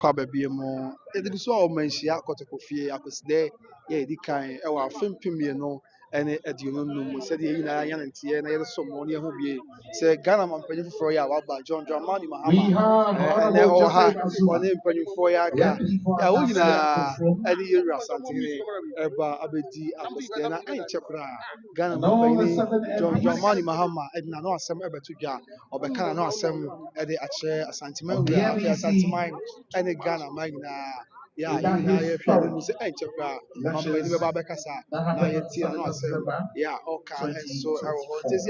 Kwabebimo, Ediso or Manhyia Kotokofie, Akwesidae, Dikai, our film Pimino, and Edionum, said the Yan and Tia, and I saw money who be, say Ghana man penny for ya, John Dramani Mahama, and then all her one name penny for ya, any era something, Abedi, Akwesidae, and Chapra, Ghana man penny, John Dramani Mahama, and no some ever to ya, or Becana no some at the Ache, a sentiment, we are Santimine. Any Ghana magna, yeah, you know, if you must enter, Mamma Baba Cassa, Nayatia, no, yeah, okay, and so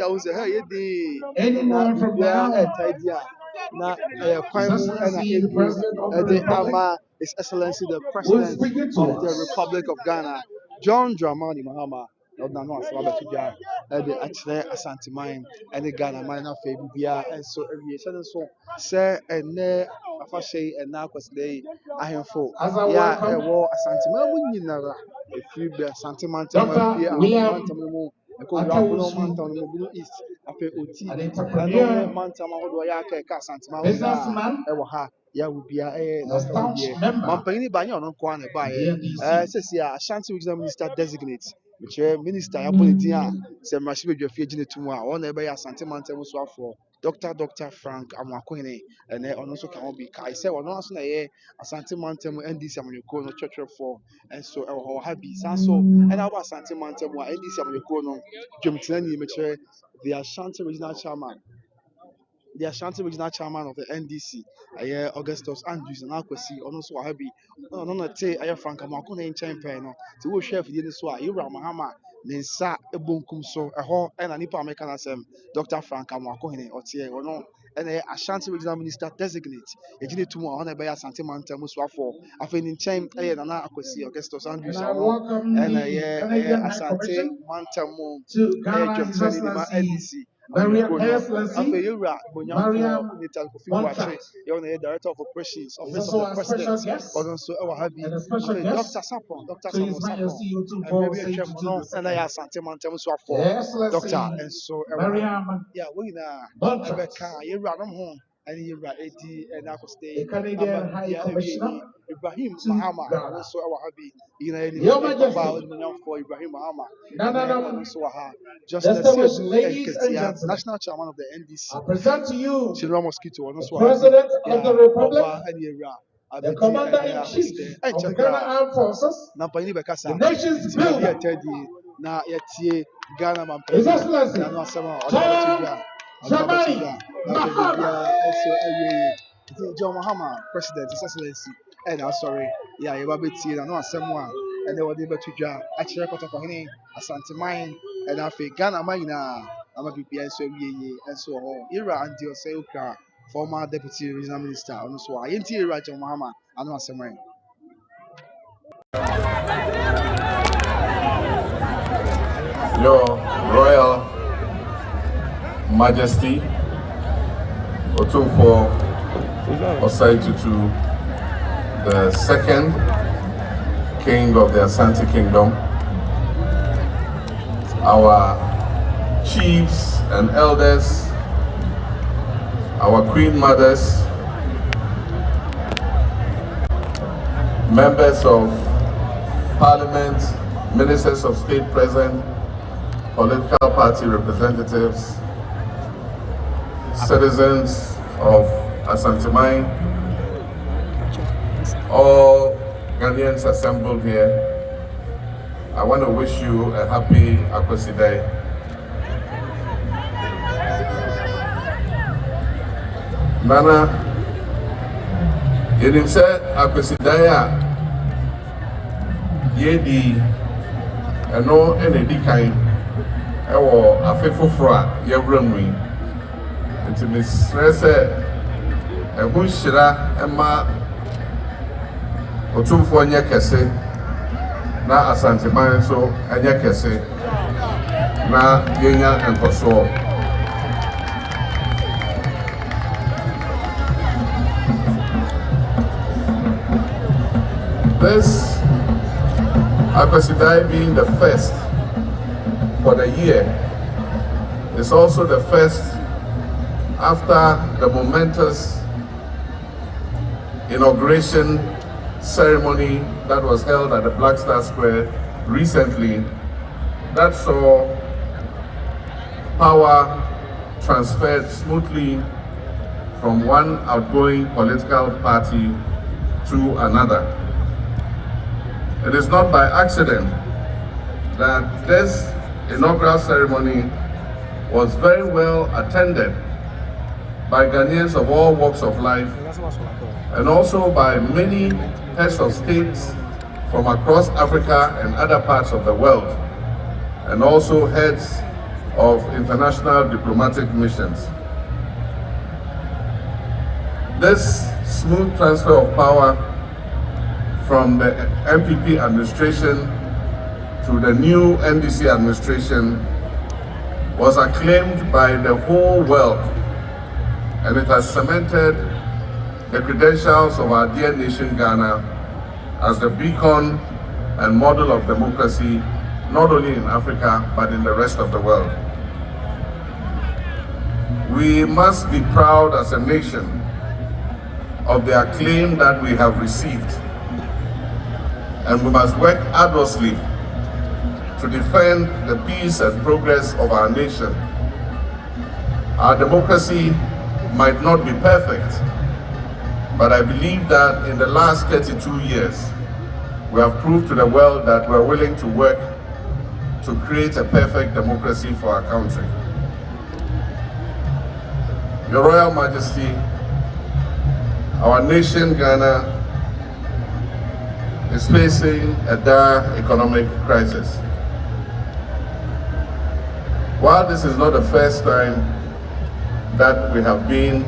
I was hey, anyone from now, idea, now, the Ama, His Excellency the President of the Republic of Ghana, John Dramani Mahama. No, so actually Asante mine and the Ghana mine of Fabia, and so every so say and ne afashe and now was day I am for yeah, a war Asante Mama, if you be Asante Mantam, East, Ape Oti, and Mantam, Yaka, Asante, Ewaha, ya would be a Mampani Banyan on Kwana by says, yeah, Ashanti Regional Minister designates. Minister Apolitia, say Mashibe Jafia Tumwa, or never Asante Mantam for Dr. Frank Amakwene, and also can be Kai. Say, or no, Asante Mantam and this American church for, and so our happy. So, and our Asante Mantam and this American Jumtani Mature, the Ashanti Regional Chairman. The Ashanti Regional Chairman of the NDC, Augustus Andrews and Akwesi, also Wahabi, no, I Frank Amakuna in Champagne, to who chef the Niswa, Ira Mahama, Nensa, Ebunkum so, a whole and a Nipa American Dr. Frank Amakone, or Tia, or no, and Ashanti Regional Minister designate, a Gini Tumo, on a Bay Asante Mantam Muswafo, I think in Champagne and Akwesi, Augustus Andrews, and Asante Mantamu, NDC. Director of Operations, Office of the President, also our happy Dr. Sapon, Dr. Sapon, and maybe and I asked Santimantam for Doctor, and so yeah, we now Rebecca, you run home. And you are 80 and Akwesidae, Ibrahim Mahama, also our happy, you know, about for Ibrahim Mahama, and also just the national chairman of the NDC. I present to you Children Mosquito, the President of the Republic, the Commander-in-Chief of the Ghana Armed Forces, the nation's builder, na yetie Ghana man His Excellency John Dramani Mahama. John Mahama, President, His Excellency, and I'm sorry, yeah, you will be seeing no someone, and they were able to draw actually for him, Asante mine, and I think Ghana Mina, I'm a BPS, and so on. Ira and your say, former Deputy Regional Minister, and so I interior John Mahama, and I'm saying. Your Royal Majesty, Otofo Osei Tutu, the second King of the Asante Kingdom, our chiefs and elders, our queen mothers, members of Parliament, ministers of state present, political party representatives, citizens of Asante Mine, all Ghanaians assembled here. I want to wish you a happy Akwesidae. Nana, you didn't say Akwesidae yedi eno enedi kan ewo afefofora yewramui nti misrese ehu hira ema otumfo nye kese na Asante Mine so enye kese na yenya enkoso. This Akwesidae being the first for the year is also the first after the momentous inauguration ceremony that was held at the Black Star Square recently that saw power transferred smoothly from one outgoing political party to another. It is not by accident that this inaugural ceremony was very well attended by Ghanaians of all walks of life and also by many heads of states from across Africa and other parts of the world, and also heads of international diplomatic missions. This smooth transfer of power from the MPP administration to the new NDC administration was acclaimed by the whole world, and it has cemented the credentials of our dear nation Ghana as the beacon and model of democracy, not only in Africa, but in the rest of the world. We must be proud as a nation of the acclaim that we have received, and we must work arduously to defend the peace and progress of our nation. Our democracy might not be perfect, but I believe that in the last 32 years, we have proved to the world that we're willing to work to create a perfect democracy for our country. Your Royal Majesty, our nation, Ghana, is facing a dire economic crisis. While this is not the first time that we have been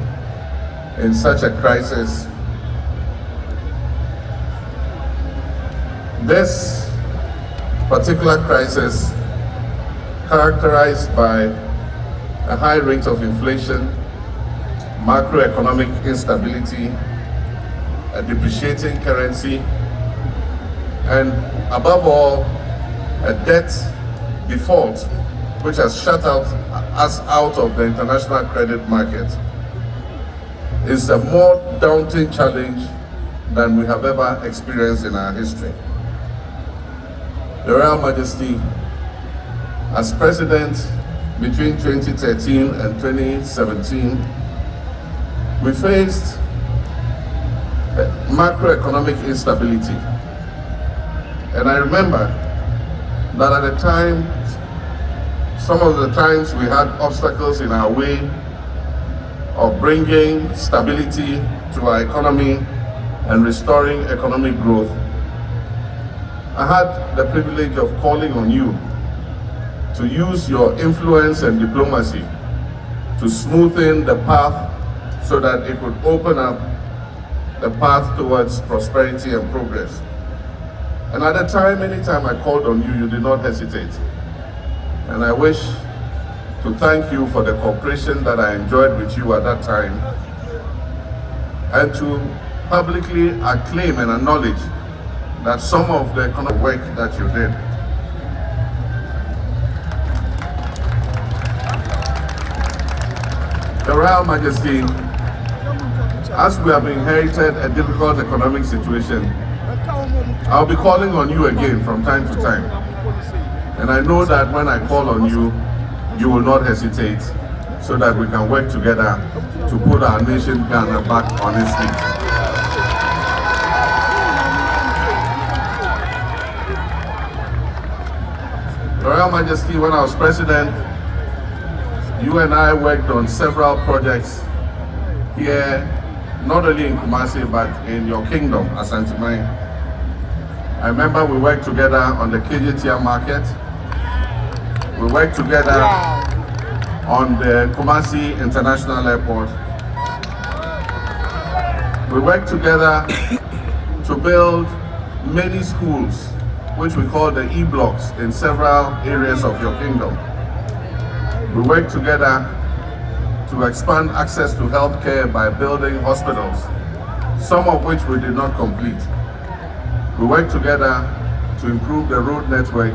in such a crisis, this particular crisis, characterized by a high rate of inflation, macroeconomic instability, a depreciating currency, and above all, a debt default which has shut us out of the international credit market, is a more daunting challenge than we have ever experienced in our history. Your Royal Majesty, as President between 2013 and 2017, we faced macroeconomic instability. And I remember that at the time, some of the times we had obstacles in our way of bringing stability to our economy and restoring economic growth. I had the privilege of calling on you to use your influence and diplomacy to smoothen the path so that it could open up the path towards prosperity and progress. And at the time, anytime I called on you, you did not hesitate. And I wish to thank you for the cooperation that I enjoyed with you at that time, and to publicly acclaim and acknowledge that some of the economic work that you did. Your Royal Majesty, as we have inherited a difficult economic situation, I'll be calling on you again from time to time. And I know that when I call on you, you will not hesitate, so that we can work together to put our nation Ghana back on its feet. Your Royal Majesty, when I was President, you and I worked on several projects here, not only in Kumasi, but in your kingdom, Asantuma. I remember we worked together on the KJTR market. We worked together on the Kumasi International Airport. We worked together to build many schools, which we call the E-blocks, in several areas of your kingdom. We worked together to expand access to healthcare by building hospitals, some of which we did not complete. We worked together to improve the road network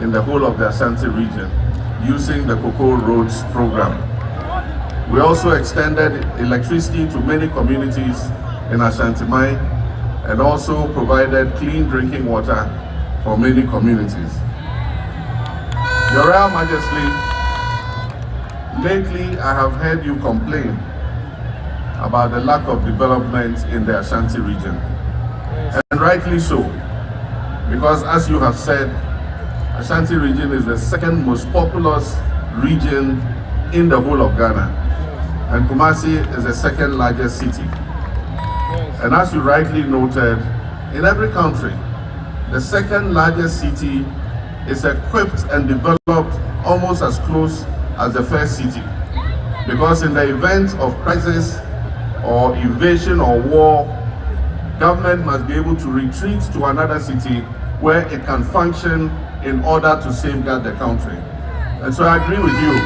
in the whole of the Ashanti region using the Cocoa Roads program. We also extended electricity to many communities in Ashanti Mine and also provided clean drinking water for many communities. Your Royal Majesty, lately I have heard you complain about the lack of development in the Ashanti region. And rightly so, because as you have said, Ashanti region is the second most populous region in the whole of Ghana. And Kumasi is the second largest city. And as you rightly noted, in every country, the second largest city is equipped and developed almost as close as the first city. Because in the event of crisis or invasion or war, government must be able to retreat to another city where it can function in order to safeguard the country. And so I agree with you.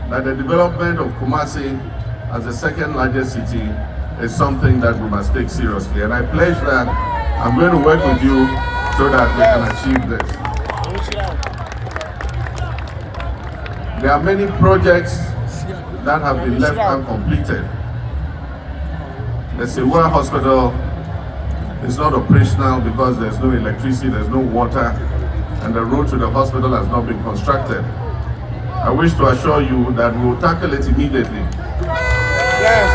That the development of Kumasi as the second largest city is something that we must take seriously. And I pledge that I'm going to work with you so that we can achieve this. There are many projects that have been left uncompleted. The Sewa Hospital is not operational because there's no electricity, there's no water, and the road to the hospital has not been constructed. I wish to assure you that we will tackle it immediately. Yes.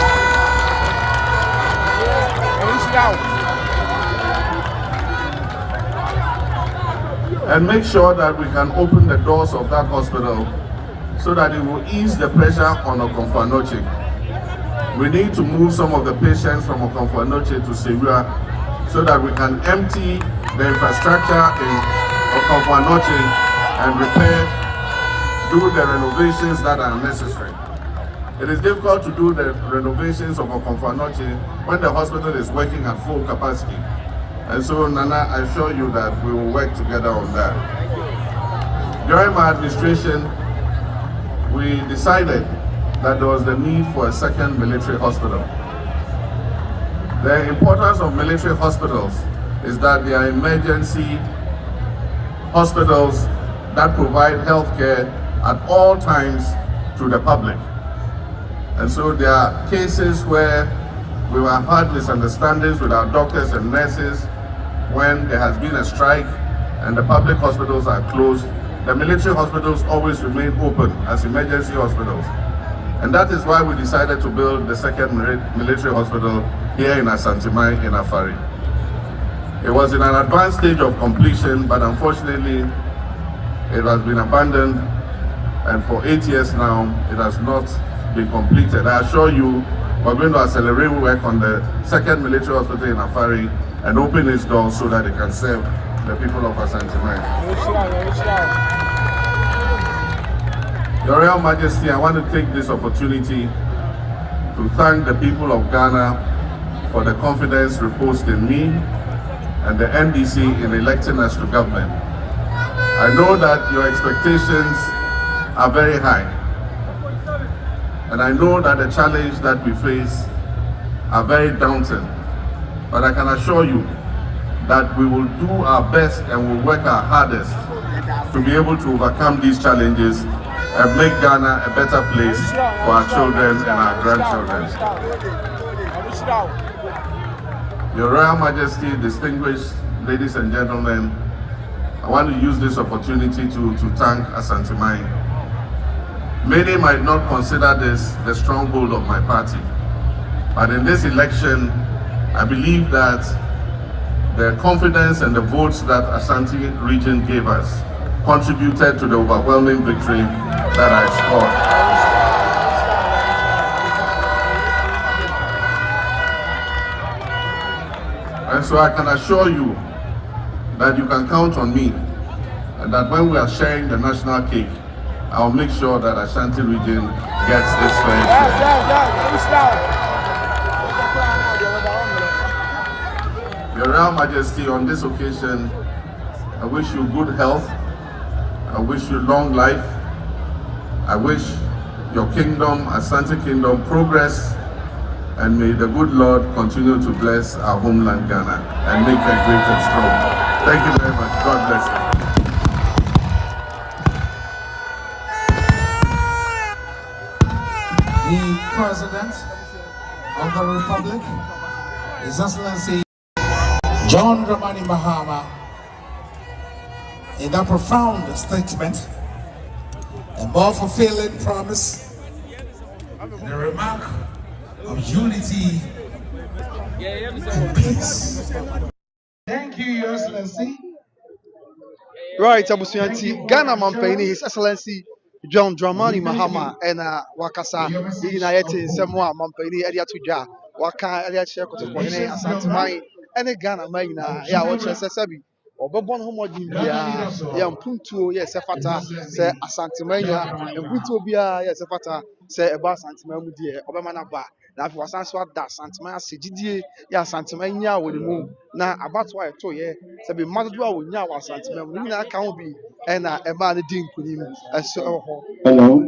And make sure that we can open the doors of that hospital so that it will ease the pressure on Okomfo-Anokye. We need to move some of the patients from Okomfo-Anokye to Sewa so that we can empty the infrastructure in Okomfo-Anokye and do the renovations that are necessary. It is difficult to do the renovations of Okomfo-Anokye when the hospital is working at full capacity. And so, Nana, I assure you that we will work together on that. During my administration, we decided that there was the need for a second military hospital. The importance of military hospitals is that they are emergency hospitals that provide health care at all times to the public. And so there are cases where we have had misunderstandings with our doctors and nurses when there has been a strike and the public hospitals are closed. The military hospitals always remain open as emergency hospitals. And that is why we decided to build the second military hospital here in Ashanti Mine in Afari. It was in an advanced stage of completion, but unfortunately, it has been abandoned, and for 8 years now, it has not been completed. I assure you, we're going to accelerate work on the second military hospital in Afari and open its doors so that it can serve the people of Ashanti Mine. Your Royal Majesty, I want to take this opportunity to thank the people of Ghana for the confidence reposed in me and the NDC in electing us to government. I know that your expectations are very high, and I know that the challenge that we face are very daunting, but I can assure you that we will do our best and will work our hardest to be able to overcome these challenges and make Ghana a better place for our children and our grandchildren. Your Royal Majesty, distinguished ladies and gentlemen, I want to use this opportunity to thank Ashanti Mine. Many might not consider this the stronghold of my party, but in this election, I believe that the confidence and the votes that Ashanti region gave us contributed to the overwhelming victory that I scored. And so I can assure you that you can count on me, and that when we are sharing the national cake, I will make sure that Ashanti region gets its fair share. Your Royal Majesty, on this occasion, I wish you good health, I wish you long life, I wish your kingdom, Ashanti Kingdom, progress, and may the good Lord continue to bless our homeland Ghana and make it great and strong. Thank you very much. God bless you. the President of the Republic, His Excellency John Dramani Mahama, in that profound statement, a more fulfilling promise, and a remark of unity and peace. Thank you, Your Excellency. Right, Abusuanti, Ghana Mampaini, His Excellency John Dramani Mahama, and Wakasa, United Samoa Mampaini, Edia Tuja, Waka, Edia Shekotopone, Asantumai, and Ghana Maina, Ya, what Sabi, or Bobon Homodia, Yam Puntu, yes, Sefata, say Asantumania, and Puntu Bia, yes, Sefata, say about Santimamudia, Obamanaba. Na afọ wasan so ada santima asegidie ya santima nya wɔ ne mu na abatwa eto ye se be madodo a wonya wɔ santima mu nyina aka ho bi na ema ne di nkunim eso ɛwɔ hɔ. Hello.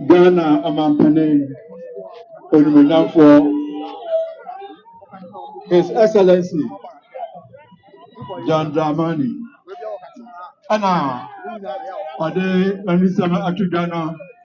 Ghana Amampane Onimunafo, His Excellency John Dramani. Ana Ade Anisama Atudana